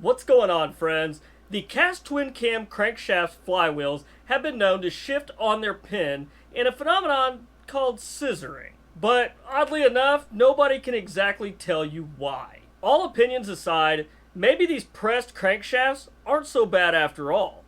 What's going on, friends? The cast twin cam crankshaft flywheels have been known to shift on their pin in a phenomenon called scissoring. But oddly enough, nobody can exactly tell you why. All opinions aside, maybe these pressed crankshafts aren't so bad after all.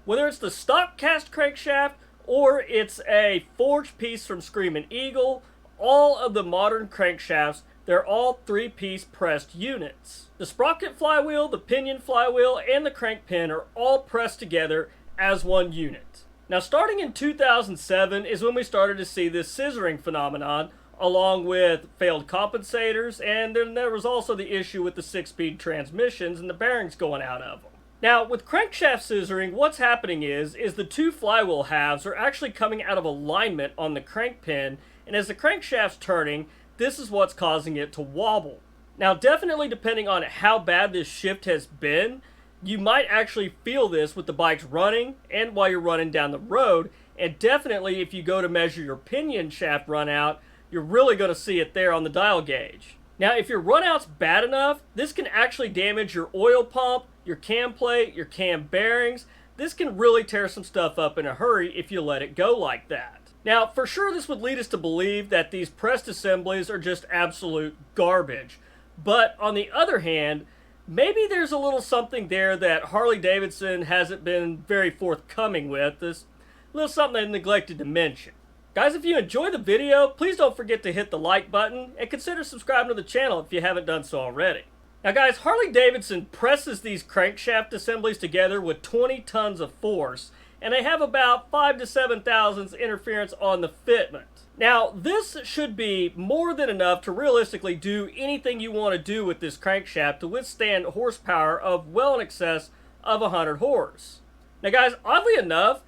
Whether it's the stock cast crankshaft or it's a forged piece from Screamin Eagle, all of the modern crankshafts, they're all three-piece pressed units. The sprocket flywheel, the pinion flywheel, and the crank pin are all pressed together as one unit. Now, starting in 2007 is when we started to see this scissoring phenomenon, along with failed compensators, and then there was also the issue with the 6-speed transmissions and the bearings going out of them. Now, with crankshaft scissoring, what's happening is the two flywheel halves are actually coming out of alignment on the crank pin, and as the crankshaft's turning, this is what's causing it to wobble. Now, definitely depending on how bad this shift has been, you might actually feel this with the bikes running and while you're running down the road, and definitely if you go to measure your pinion shaft run out, you're really going to see it there on the dial gauge. Now, if your runout's bad enough, this can actually damage your oil pump, your cam plate, your cam bearings. This can really tear some stuff up in a hurry if you let it go like that. Now, for sure this would lead us to believe that these pressed assemblies are just absolute garbage. But on the other hand, maybe there's a little something there that Harley-Davidson hasn't been very forthcoming with. This little something I neglected to mention. Guys, if you enjoy the video, please don't forget to hit the like button and consider subscribing to the channel if you haven't done so already. Now guys, Harley-Davidson presses these crankshaft assemblies together with 20 tons of force, and they have about 5 to 7 thousandths interference on the fitment. Now, this should be more than enough to realistically do anything you want to do with this crankshaft to withstand horsepower of well in excess of 100 horse. Now guys, oddly enough,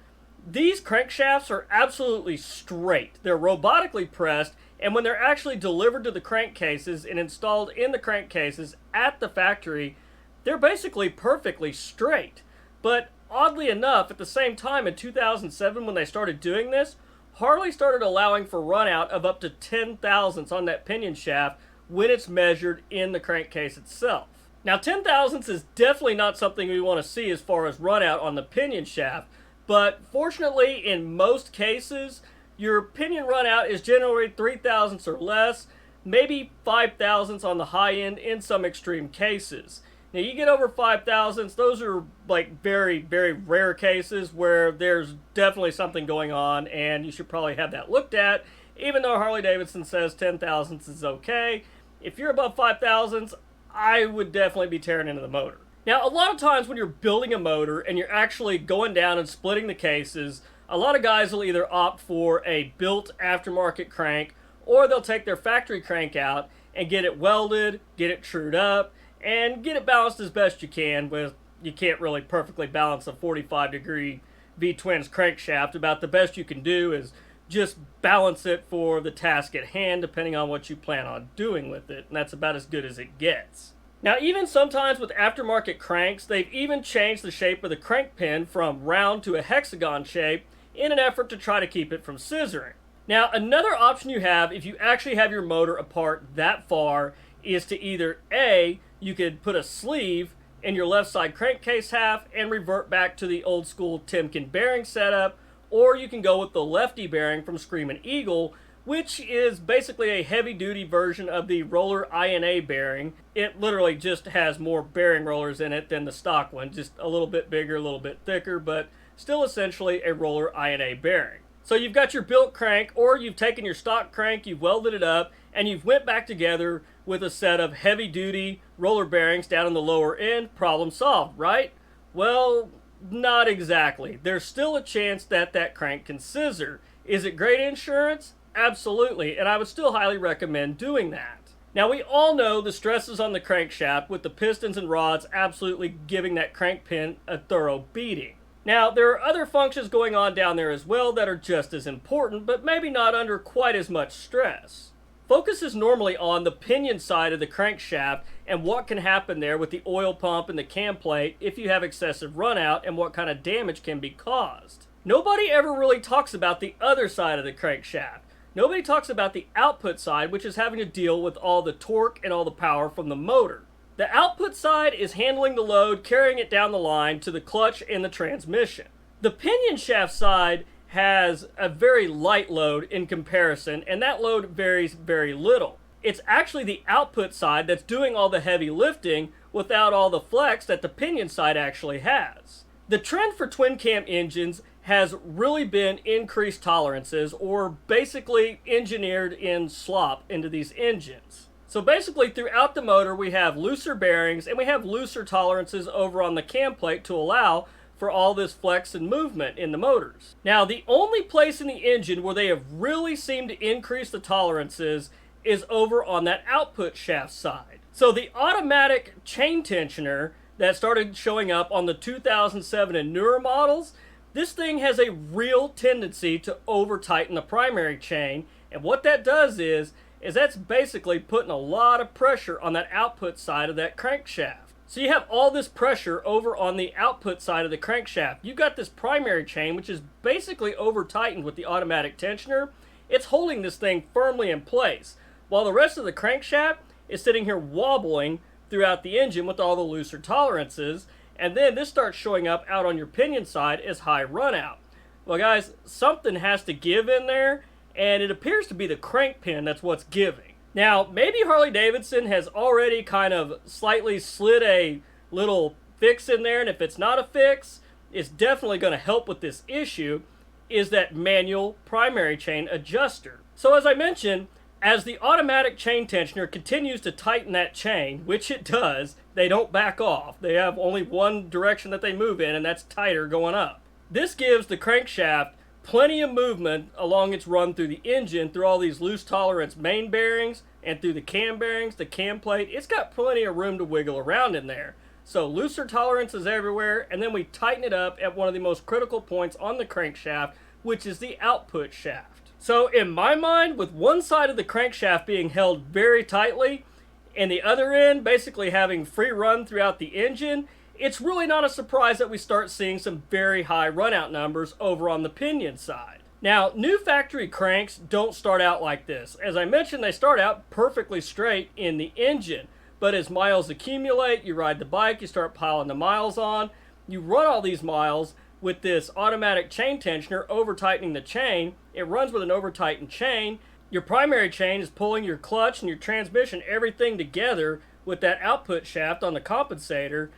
these crankshafts are absolutely straight. They're robotically pressed, and when they're actually delivered to the crankcases and installed in the crankcases at the factory, they're basically perfectly straight. But oddly enough, at the same time in 2007 when they started doing this, Harley started allowing for runout of up to 10 thousandths on that pinion shaft when it's measured in the crankcase itself. Now 10 thousandths is definitely not something we want to see as far as runout on the pinion shaft, but fortunately in most cases, your pinion runout is generally 3 thousandths or less, maybe 5 thousandths on the high end in some extreme cases. Now you get over 5 thousandths, those are like very, very rare cases where there's definitely something going on and you should probably have that looked at, even though Harley-Davidson says 10 thousandths is okay. If you're above 5 thousandths, I would definitely be tearing into the motor. Now, a lot of times when you're building a motor and you're actually going down and splitting the cases, a lot of guys will either opt for a built aftermarket crank, or they'll take their factory crank out and get it welded, get it trued up, and get it balanced as best you can. With you can't really perfectly balance a 45-degree V-twins crankshaft. About the best you can do is just balance it for the task at hand, depending on what you plan on doing with it, and that's about as good as it gets. Now, even sometimes with aftermarket cranks, they've even changed the shape of the crank pin from round to a hexagon shape in an effort to try to keep it from scissoring. Now, another option you have if you actually have your motor apart that far is to either A, you could put a sleeve in your left side crankcase half and revert back to the old school Timken bearing setup, or you can go with the lefty bearing from Screamin Eagle, which is basically a heavy-duty version of the roller INA bearing. It literally just has more bearing rollers in it than the stock one, just a little bit bigger, a little bit thicker, but still essentially a roller INA bearing. So you've got your built crank, or you've taken your stock crank, you've welded it up, and you've went back together with a set of heavy-duty roller bearings down in the lower end. Problem solved, right? Well, not exactly. There's still a chance that that crank can scissor. Is it great insurance? Absolutely, and I would still highly recommend doing that. Now, we all know the stresses on the crankshaft with the pistons and rods absolutely giving that crank pin a thorough beating. Now, there are other functions going on down there as well that are just as important, but maybe not under quite as much stress. Focus is normally on the pinion side of the crankshaft and what can happen there with the oil pump and the cam plate if you have excessive runout and what kind of damage can be caused. Nobody ever really talks about the other side of the crankshaft. Nobody talks about the output side, which is having to deal with all the torque and all the power from the motor. The output side is handling the load, carrying it down the line to the clutch and the transmission. The pinion shaft side has a very light load in comparison, and that load varies very little. It's actually the output side that's doing all the heavy lifting without all the flex that the pinion side actually has. The trend for twin cam engines has really been increased tolerances, or basically engineered in slop into these engines. So basically throughout the motor we have looser bearings and we have looser tolerances over on the cam plate to allow for all this flex and movement in the motors. Now the only place in the engine where they have really seemed to increase the tolerances is over on that output shaft side. So the automatic chain tensioner that started showing up on the 2007 and newer models, this thing has a real tendency to over tighten the primary chain, and what that does is that's basically putting a lot of pressure on that output side of that crankshaft. So you have all this pressure over on the output side of the crankshaft. You've got this primary chain, which is basically over tightened with the automatic tensioner. It's holding this thing firmly in place, while the rest of the crankshaft is sitting here wobbling throughout the engine with all the looser tolerances, and then this starts showing up out on your pinion side as high runout. Well guys, something has to give in there, and it appears to be the crank pin that's what's giving. Now, maybe Harley-Davidson has already kind of slightly slid a little fix in there, and if it's not a fix, it's definitely going to help with this issue, is that manual primary chain adjuster. So as I mentioned, as the automatic chain tensioner continues to tighten that chain, which it does, they don't back off. They have only one direction that they move in, and that's tighter going up. This gives the crankshaft plenty of movement along its run through the engine, through all these loose tolerance main bearings, and through the cam bearings, the cam plate. It's got plenty of room to wiggle around in there. So looser tolerances everywhere, and then we tighten it up at one of the most critical points on the crankshaft, which is the output shaft. So in my mind, with one side of the crankshaft being held very tightly, and the other end basically having free run throughout the engine, it's really not a surprise that we start seeing some very high runout numbers over on the pinion side. Now, new factory cranks don't start out like this. As I mentioned, they start out perfectly straight in the engine, but as miles accumulate, you ride the bike, you start piling the miles on, you run all these miles with this automatic chain tensioner over tightening the chain. It runs with an over tightened chain. Your primary chain is pulling your clutch and your transmission, everything together with that output shaft on the compensator.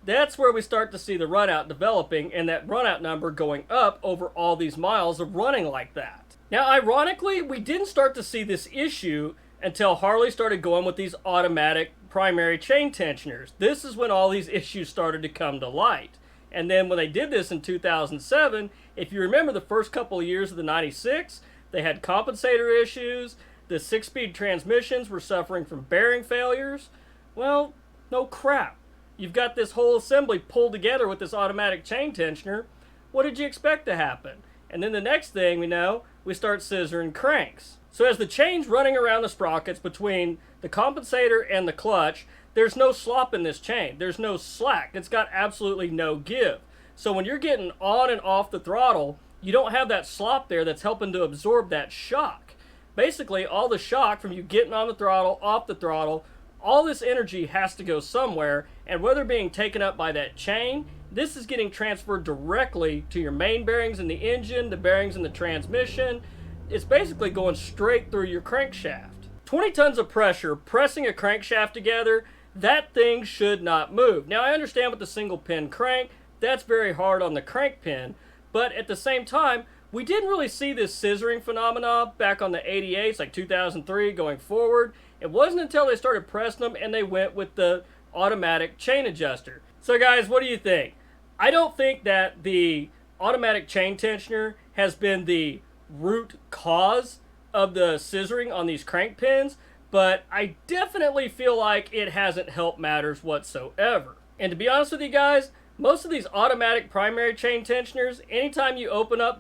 That's where we start to see the runout developing, and that runout number going up over all these miles of running like that. Now, ironically, we didn't start to see this issue until Harley started going with these automatic primary chain tensioners. This is when all these issues started to come to light. And then when they did this in 2007, if you remember the first couple of years of the 96, they had compensator issues, the 6-speed transmissions were suffering from bearing failures. Well, no crap. You've got this whole assembly pulled together with this automatic chain tensioner. What did you expect to happen? And then the next thing we know, we start scissoring cranks. So as the chain's running around the sprockets between the compensator and the clutch, there's no slop in this chain. There's no slack. It's got absolutely no give. So when you're getting on and off the throttle, you don't have that slop there that's helping to absorb that shock. Basically, all the shock from you getting on the throttle, off the throttle, all this energy has to go somewhere, and whether being taken up by that chain, this is getting transferred directly to your main bearings in the engine, the bearings in the transmission. It's basically going straight through your crankshaft. 20 tons of pressure pressing a crankshaft together, that thing should not move. Now, I understand with the single pin crank, that's very hard on the crank pin, but at the same time, we didn't really see this scissoring phenomena back on the 88s, like 2003 going forward. It wasn't until they started pressing them and they went with the automatic chain adjuster. So guys, what do you think? I don't think that the automatic chain tensioner has been the root cause of the scissoring on these crank pins, but I definitely feel like it hasn't helped matters whatsoever. And to be honest with you guys, most of these automatic primary chain tensioners, anytime you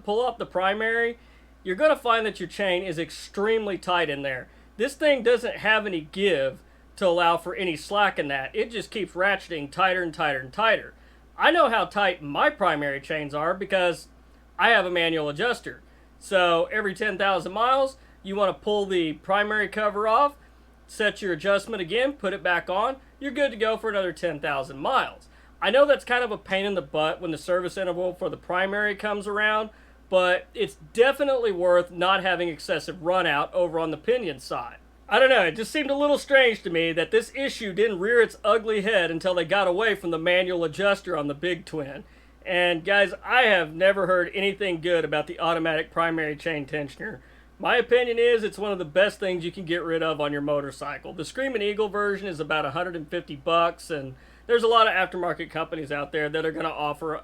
pull up the primary, you're going to find that your chain is extremely tight in there. This thing doesn't have any give to allow for any slack in that. It just keeps ratcheting tighter and tighter and tighter. I know how tight my primary chains are because I have a manual adjuster. So every 10,000 miles, you want to pull the primary cover off, set your adjustment again, put it back on, you're good to go for another 10,000 miles. I know that's kind of a pain in the butt when the service interval for the primary comes around, but it's definitely worth not having excessive runout over on the pinion side. I don't know, it just seemed a little strange to me that this issue didn't rear its ugly head until they got away from the manual adjuster on the big twin. And guys, I have never heard anything good about the automatic primary chain tensioner. My opinion is it's one of the best things you can get rid of on your motorcycle. The Screamin' Eagle version is about $150, and there's a lot of aftermarket companies out there that are going to offer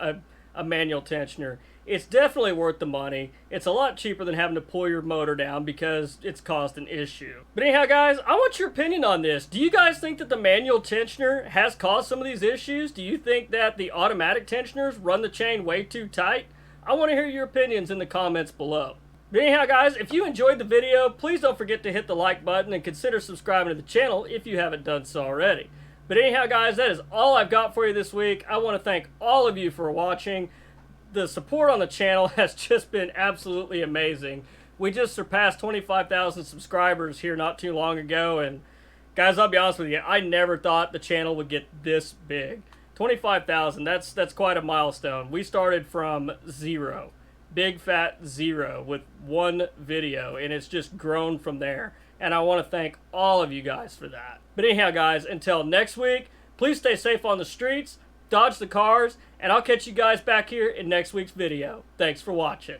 a manual tensioner. It's definitely worth the money. It's a lot cheaper than having to pull your motor down because it's caused an issue. But anyhow, guys, I want your opinion on this. Do you guys think that the manual tensioner has caused some of these issues? Do you think that the automatic tensioners run the chain way too tight? I want to hear your opinions in the comments below. But anyhow, guys, if you enjoyed the video, please don't forget to hit the like button and consider subscribing to the channel if you haven't done so already. But anyhow, guys, that is all I've got for you this week. I want to thank all of you for watching. The support on the channel has just been absolutely amazing. We just surpassed 25,000 subscribers here not too long ago, and guys, I'll be honest with you, I never thought the channel would get this big. 25,000, that's quite a milestone. We started from zero, big fat zero, with one video, and it's just grown from there. And I want to thank all of you guys for that. But anyhow, guys, until next week, please stay safe on the streets, dodge the cars, and I'll catch you guys back here in next week's video. Thanks for watching.